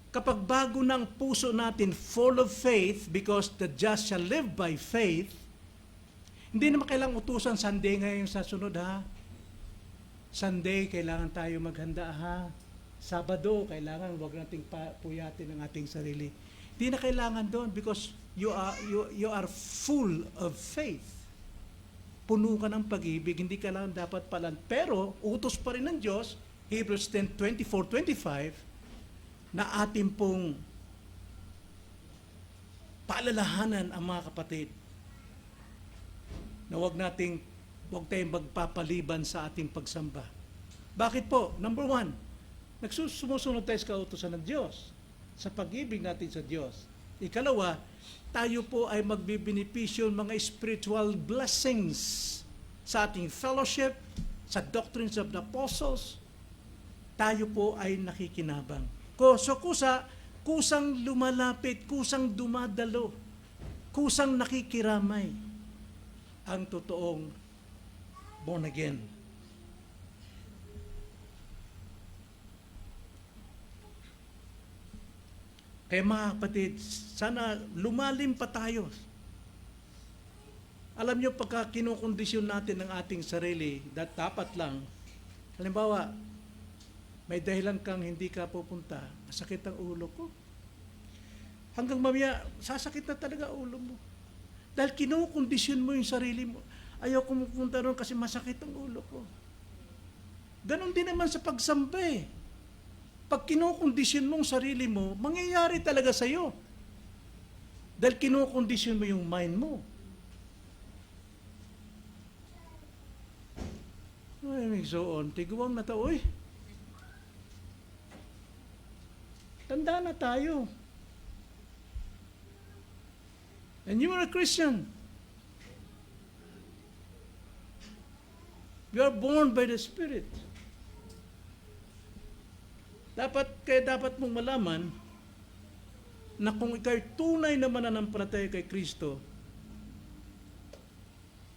Kapag bago ng puso natin full of faith, because the just shall live by faith, hindi naman kailangang utusan Sunday ngayon sa sunod ha. Sunday, kailangan tayo maghanda ha. Sabado, kailangan wag nating puyatin ang ating sarili. Hindi na kailangan doon because you are full of faith. Puno ka ng pag-ibig, hindi ka lang dapat palan. Pero, utos pa rin ng Diyos, Hebrews 10:24-25, na ating pong paalalahanan ang mga kapatid na huwag tayong magpapaliban sa ating pagsamba. Bakit po? Number one, sumusunod tayo sa kautusan ng Diyos, sa pag-ibig natin sa Diyos. Ikalawa, tayo po ay magbibenepisyo mga spiritual blessings sa ating fellowship, sa doctrines of the apostles. Tayo po ay nakikinabang. So kusang lumalapit, kusang dumadalo, kusang nakikiramay ang totoong born again. Kaya mga kapatid, sana lumalim pa tayo. Alam nyo, pagka kinukondisyon natin ng ating sarili, dapat lang, halimbawa, may dahilan kang hindi ka pupunta, masakit ang ulo ko. Hanggang mamaya, sasakit na talaga ulo mo. Dahil kinukondisyon mo yung sarili mo. Ayaw ko pupunta ron kasi masakit ang ulo ko. Ganon din naman sa pagsamba eh. Pag kinukondisyon mo yung sarili mo, mangyayari talaga sa'yo. Dahil kinukondisyon mo yung mind mo. Ay, so on, tiguang na to, oy. Tanda na tayo. And you are a Christian. You are born by the Spirit. Dapat mong malaman na kung ikaw'y tunay na mananampalataya kay Kristo,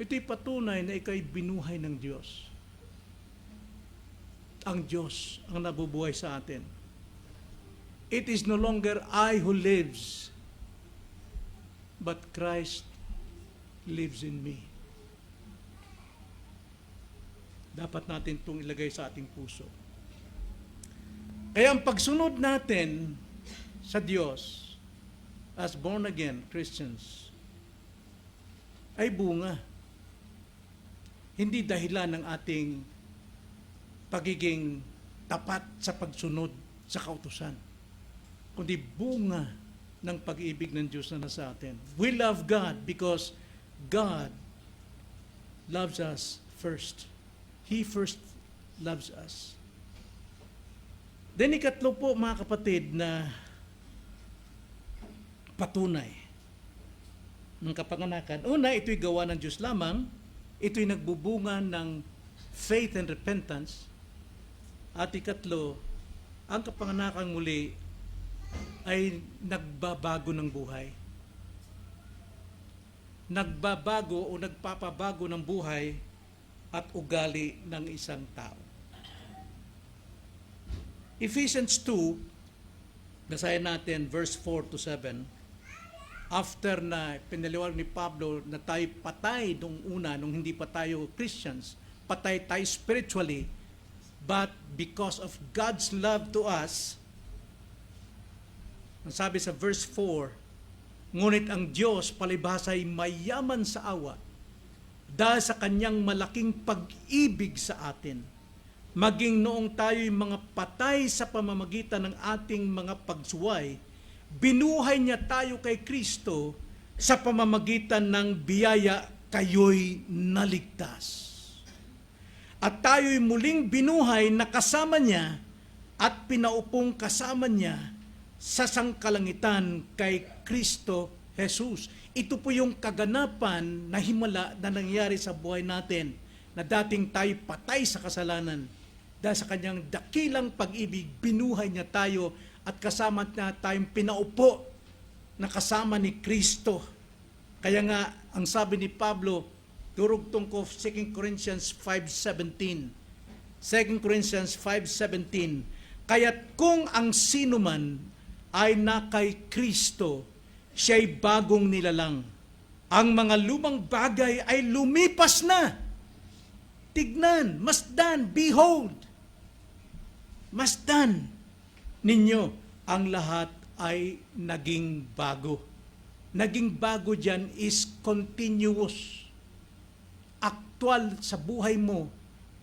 ito'y patunay na ikaw'y binuhay ng Diyos. Ang Diyos ang nabubuhay sa atin. It is no longer I who lives, but Christ lives in me. Dapat natin itong ilagay sa ating puso. Kaya ang pagsunod natin sa Diyos as born again Christians ay bunga. Hindi dahilan ng ating pagiging tapat sa pagsunod sa kautusan, kundi bunga ng pag-ibig ng Diyos na nasa atin. We love God because God loves us first. He first loves us. Then ikatlo po mga kapatid na patunay ng kapanganakan. Una, ito'y gawa ng Diyos lamang. Ito'y nagbubunga ng faith and repentance. At ikatlo, ang kapanganakan muli ay nagbabago ng buhay. Nagbabago o nagpapabago ng buhay at ugali ng isang tao. Ephesians 2, basahin natin verse 4 to 7. After na pinaliwanag ni Pablo na tayo patay nung una, nung hindi pa tayo Christians, patay tayo spiritually, but because of God's love to us, ang sabi sa verse 4, ngunit ang Diyos palibhasa ay mayaman sa awa dahil sa kanyang malaking pag-ibig sa atin. Maging noong tayo'y mga patay sa pamamagitan ng ating mga pagsuway, binuhay niya tayo kay Kristo sa pamamagitan ng biyaya kayo'y naligtas. At tayo'y muling binuhay na kasama niya at pinaupong kasama niya sa sangkalangitan kay Kristo Jesus. Ito po yung kaganapan na himala na nangyari sa buhay natin, na dating tayo patay sa kasalanan. Dahil sa kanyang dakilang pag-ibig, binuhay niya tayo at kasama na tayong pinaupo na kasama ni Kristo. Kaya nga, ang sabi ni Pablo, durugtong ko 2 Corinthians 5:17. 2 Corinthians 5:17. Kaya't kung ang sino man ay na kay Kristo, siya'y bagong nilalang. Ang mga lumang bagay ay lumipas na. Tignan, masdan, behold. Masdan ninyo, ang lahat ay naging bago. Naging bago dyan is continuous. Aktual sa buhay mo,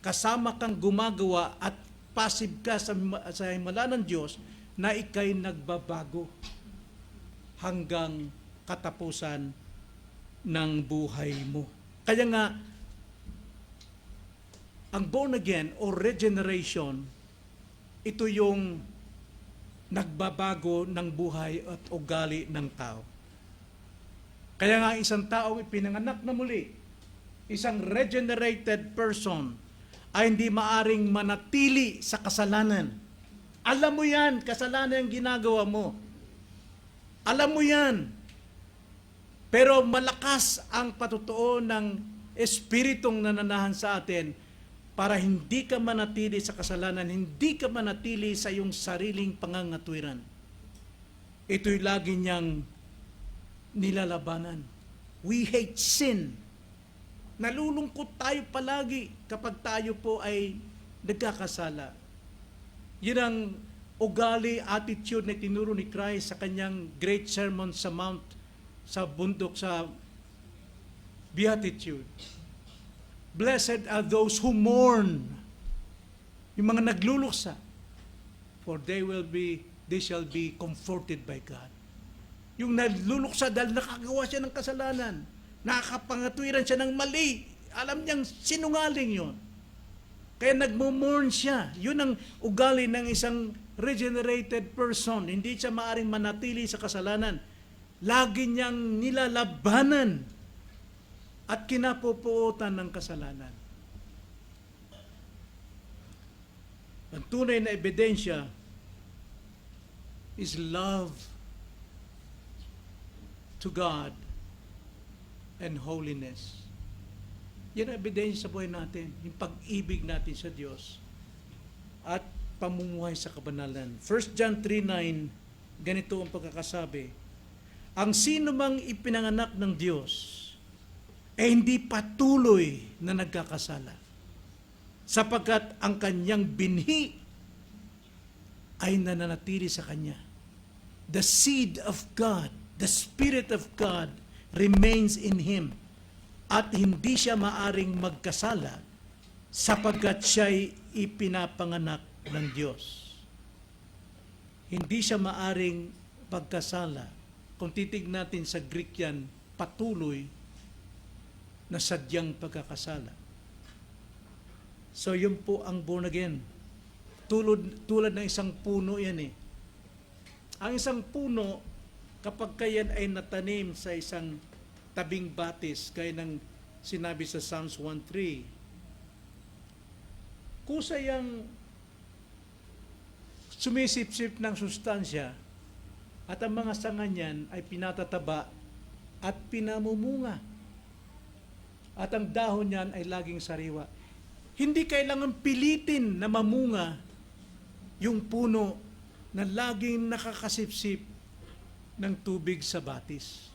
kasama kang gumagawa at passive ka sa himala ng Diyos na ikay nagbabago hanggang katapusan ng buhay mo. Kaya nga, ang born again or regeneration, ito yung nagbabago ng buhay at ugali ng tao. Kaya nga isang tao ipinanganak na muli, isang regenerated person ay hindi maaring manatili sa kasalanan. Alam mo yan, kasalanan ang ginagawa mo. Alam mo yan. Pero malakas ang patutuo ng Espiritong nananahan sa atin para hindi ka manatili sa kasalanan, hindi ka manatili sa iyong sariling pangangatwiran. Ito'y lagi niyang nilalabanan. We hate sin Nalulungkot tayo palagi kapag tayo po ay nagkakasala. Yun ang ugali, attitude na tinuro ni Christ sa kanyang great sermon sa Mount, sa bundok, sa Beatitude. Blessed are those who mourn, yung mga nagluluksa, for they shall be comforted by God. Yung nagluluksa dahil nakagawa siya ng kasalanan, nakakapangatwiran siya ng mali, alam niyang sinungaling yun. Kaya nagmo-mourn siya. Yun ang ugali ng isang regenerated person. Hindi siya maaring manatili sa kasalanan. Lagi niyang nilalabanan at kinapupuotan ng kasalanan. Ang tunay na ebidensya is love to God and holiness. Yan ang ebidensya sa buhay natin, yung pag-ibig natin sa Diyos at pamumuhay sa kabanalan. 1 John 3:9, ganito ang pagkakasabi, ang sino mang ipinanganak ng Diyos ay hindi patuloy na nagkakasala, sapagkat ang kanyang binhi ay nananatili sa kanya. The seed of God, the Spirit of God remains in him, at hindi siya maaring magkasala sapagkat siya'y ipinapanganak ng Diyos. Hindi siya maaring magkasala. Kung titignan natin sa Greek yan, patuloy na sadyang pagkakasala. So yun po ang born again. Tulad ng isang puno yan eh. Ang isang puno, kapag kayan ay natanim sa isang tabing batis, gaya ng sinabi sa Psalms 1:3, kusayang sumisip-sip ng sustansya at ang mga sanga niyan ay pinatataba at pinamumunga. At ang dahon niyan ay laging sariwa. Hindi kailangan pilitin na mamunga yung puno na laging nakakasipsip ng tubig sa batis.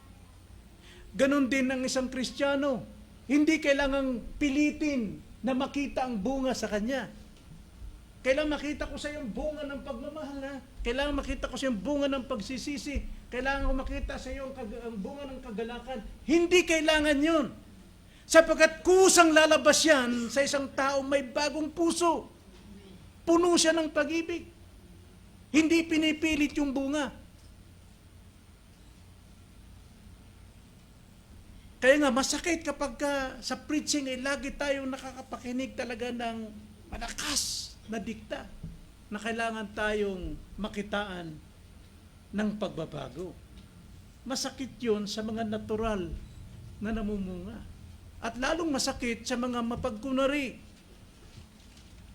Ganon din ang isang Kristiyano. Hindi kailangang pilitin na makita ang bunga sa kanya. Kailangan makita ko sa yung bunga ng pagmamahal na. Kailangan makita ko sa yung bunga ng pagsisisi. Kailangan ko makita sa yung bunga ng kagalakan. Hindi kailangan yun. Sapagkat kusang lalabas yan sa isang tao may bagong puso. Puno siya ng pag-ibig. Hindi pinipilit yung bunga. Kaya nga, masakit kapag sa preaching ay lagi tayong nakakapakinig talaga ng malakas na dikta na kailangan tayong makitaan ng pagbabago. Masakit yun sa mga natural na namumunga. At lalong masakit sa mga mapagkunwari,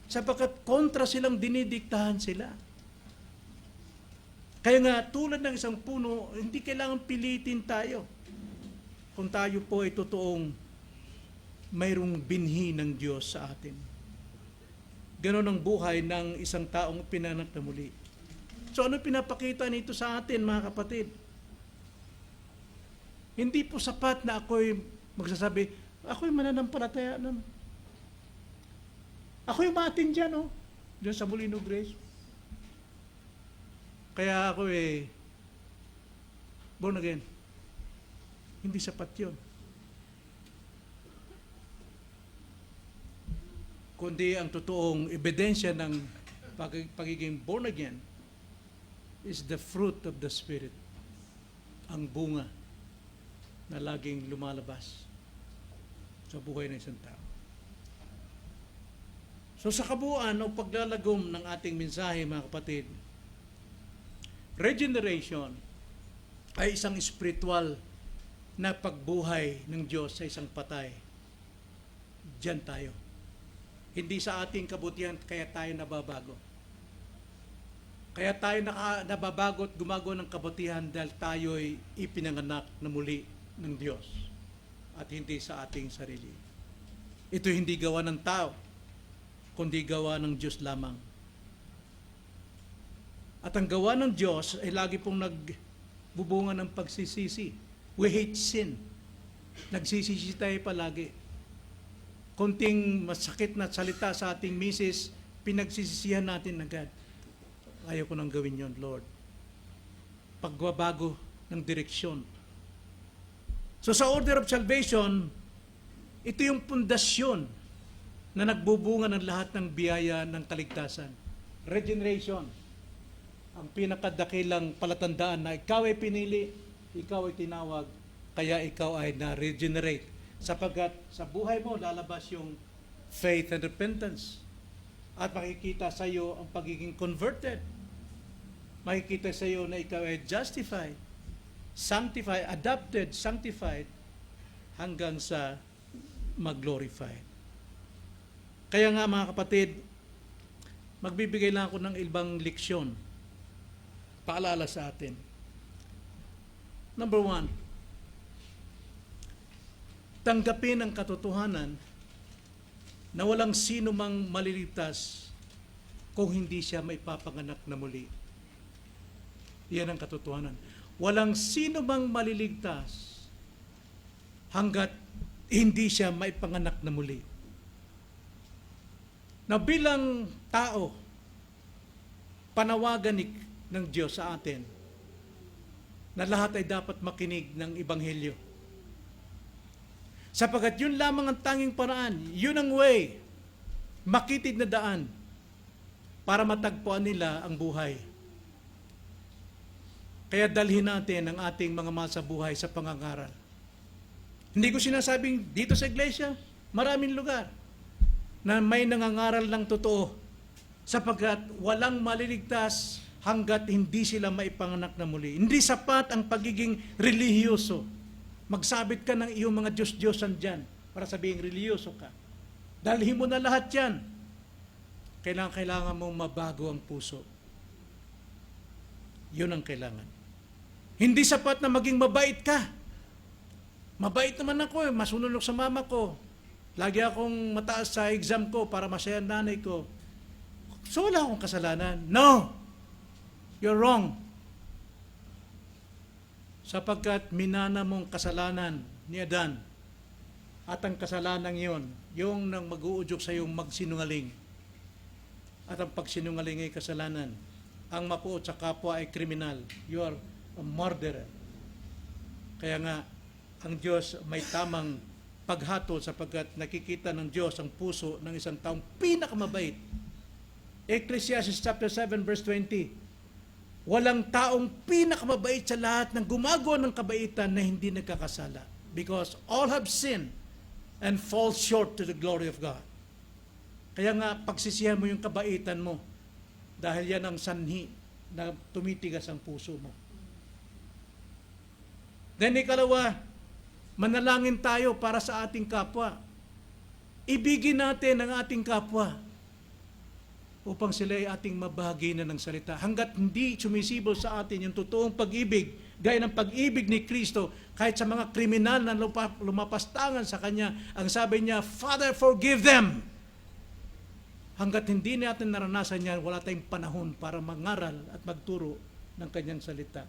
sapagkat kontra silang dinidiktahan sila. Kaya nga, tulad ng isang puno, hindi kailangan pilitin tayo. Kung tayo po ay totoong mayroong binhi ng Diyos sa atin. Ganon ang buhay ng isang taong pinanak na muli. So ano pinapakita nito sa atin, mga kapatid? Hindi po sapat na ako'y magsasabi, ako'y mananampalataya nun. Ako'y umatin dyan, oh. Diyan sa Molino Grace. Kaya ako born again. Hindi sapat yun. Kundi ang totoong ebidensya ng pagiging born again is the fruit of the Spirit. Ang bunga na laging lumalabas sa buhay ng isang tao. So sa kabuuan o paglalagom ng ating mensahe, mga kapatid, regeneration ay isang spiritual na pagbuhay ng Diyos sa isang patay. Diyan tayo. Hindi sa ating kabutihan kaya tayo nababago. Kaya tayo nababago at gumagawa ng kabutihan dahil tayo'y ipinanganak na muli ng Diyos at hindi sa ating sarili. Ito hindi gawa ng tao, kundi gawa ng Diyos lamang. At ang gawa ng Diyos ay lagi pong nagbubunga ng pagsisisi. We hate sin. Nagsisisi tayo palagi. konting masakit na salita sa ating misis, pinagsisisihan natin agad. Ayaw ko nang gawin yon, Lord. Pagbabago ng direksyon. So sa order of salvation, ito yung pundasyon na nagbubunga ng lahat ng biyaya ng kaligtasan. Regeneration. Ang pinakadakilang palatandaan na ikaw ay pinili, ikaw ay tinawag, kaya ikaw ay na-regenerate. Sapagkat sa buhay mo lalabas yung faith and repentance. At makikita sa iyo ang pagiging converted. Makikita sa iyo na ikaw ay justified, sanctified, adopted, sanctified, hanggang sa mag-glorified. Kaya nga mga kapatid, magbibigay lang ako ng ibang leksyon, paalala sa atin. Number 1, tanggapin ang katotohanan na walang sino mang maliligtas kung hindi siya maipapanganak na muli. Yan ang katotohanan. Walang sino mang maliligtas hanggat hindi siya maipanganak na muli. Na bilang tao, panawagan ng Diyos sa atin na lahat ay dapat makinig ng Ebanghelyo. Sapagkat yun lamang ang tanging paraan, yun ang way, makitid na daan para matagpuan nila ang buhay. Kaya dalhin natin ang ating mga masa buhay sa pangangaral. Hindi ko sinasabing dito sa iglesia, maraming lugar na may nangangaral ng totoo sapagkat walang maliligtas hanggat hindi sila maipanganak na muli. Hindi sapat ang pagiging relihiyoso. Magsabit ka ng iyong mga Diyos-Diyosan dyan para sabihing relihiyoso ka. Dalhin mo na lahat yan. Kailangan mong mabago ang puso. Yun ang kailangan. Hindi sapat na maging mabait ka. Mabait naman ako masunod sa mama ko. Lagi akong mataas sa exam ko para masaya ang nanay ko. So wala akong kasalanan. No! You're wrong. Sapagkat minana mong kasalanan ni Adan. At ang kasalanan yon, yung nang mag-uudyok sa iyong magsinungaling. At ang pagsinungaling ay kasalanan. Ang mapuot sa kapwa ay kriminal. You are a murderer. Kaya nga, ang Diyos may tamang paghatol sapagkat nakikita ng Diyos ang puso ng isang taong pinakamabait. Ecclesiastes chapter 7 verse 20. Walang taong pinakamabait sa lahat ng gumagawa ng kabaitan na hindi nagkakasala. Because all have sinned and fall short to the glory of God. Kaya nga, pagsisihan mo yung kabaitan mo dahil yan ang sanhi na tumitigas ang puso mo. Then ikalawa, manalangin tayo para sa ating kapwa. Ibigin natin ang ating kapwa upang sila ay ating mabahagi na ng salita. Hanggat hindi sumisibol sa atin yung totoong pag-ibig, gaya ng pag-ibig ni Kristo, kahit sa mga kriminal na lumapastangan sa Kanya, ang sabi niya, Father, forgive them. Hanggat hindi natin naranasan yan, wala tayong panahon para mangaral at magturo ng Kanyang salita.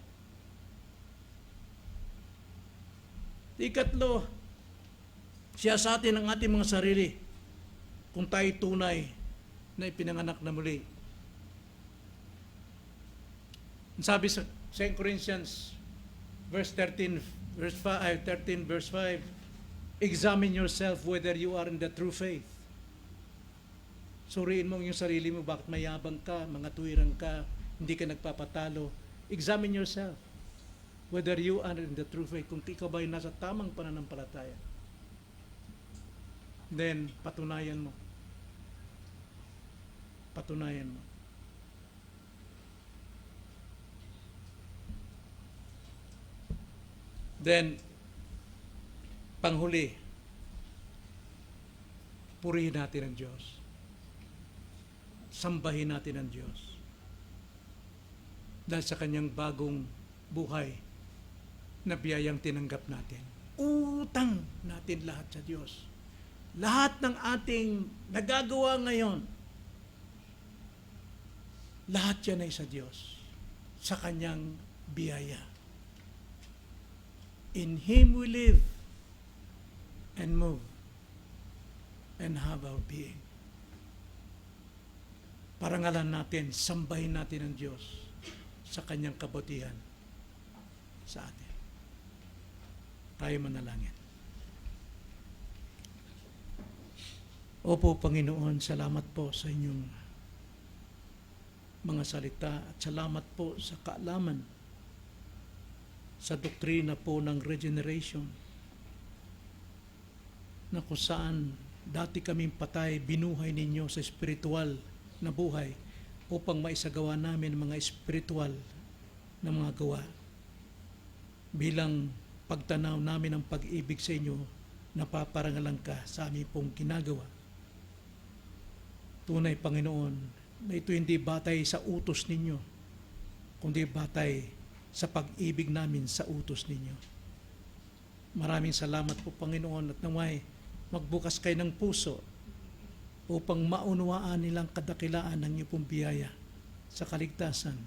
Ikatlo, siya sa atin ang ating mga sarili kung tayo tunay na ipinanganak na muli. Sabi sa 2 Corinthians verse 13 verse 5, examine yourself whether you are in the true faith. Suriin mo yung sarili mo, bakit mayabang ka, mga tuwirang ka, hindi ka nagpapatalo. Examine yourself whether you are in the true faith, kung ikaw ba ay nasa tamang pananampalataya. Then, patunayan mo. Patunayan mo. Then, panghuli, purihin natin ang Diyos. Sambahin natin ang Diyos. Dahil sa Kanyang bagong buhay, na biyayang tinanggap natin. Utang natin lahat sa Diyos. Lahat ng ating nagagawa ngayon, lahat yan ay sa Diyos. Sa Kanyang biyaya. In Him we live and move and have our being. Parangalan natin, sambahin natin ang Diyos sa kanyang kabutihan sa atin. Tayo manalangin. Opo, Panginoon, salamat po sa inyong mga salita at salamat po sa kaalaman sa doktrina po ng regeneration na kung saan dati kaming patay, binuhay ninyo sa espiritual na buhay upang maisagawa namin mga espiritual na mga gawa bilang pagtanaw namin ng pag-ibig sa inyo, napaparangalan ka sa aming pong ginagawa. Tunay, Panginoon, na ito hindi batay sa utos ninyo, kundi batay sa pag-ibig namin sa utos ninyo. Maraming salamat po, Panginoon, at naway magbukas kayo ng puso upang maunawaan nilang kadakilaan ng iyong pong biyaya sa kaligtasan,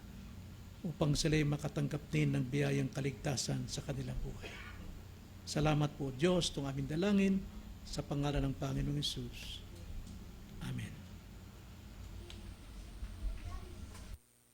upang sila'y makatanggap din ng biyayang kaligtasan sa kanilang buhay. Salamat po, Diyos, itong aming dalangin sa pangalan ng Panginoong Hesus. Amen.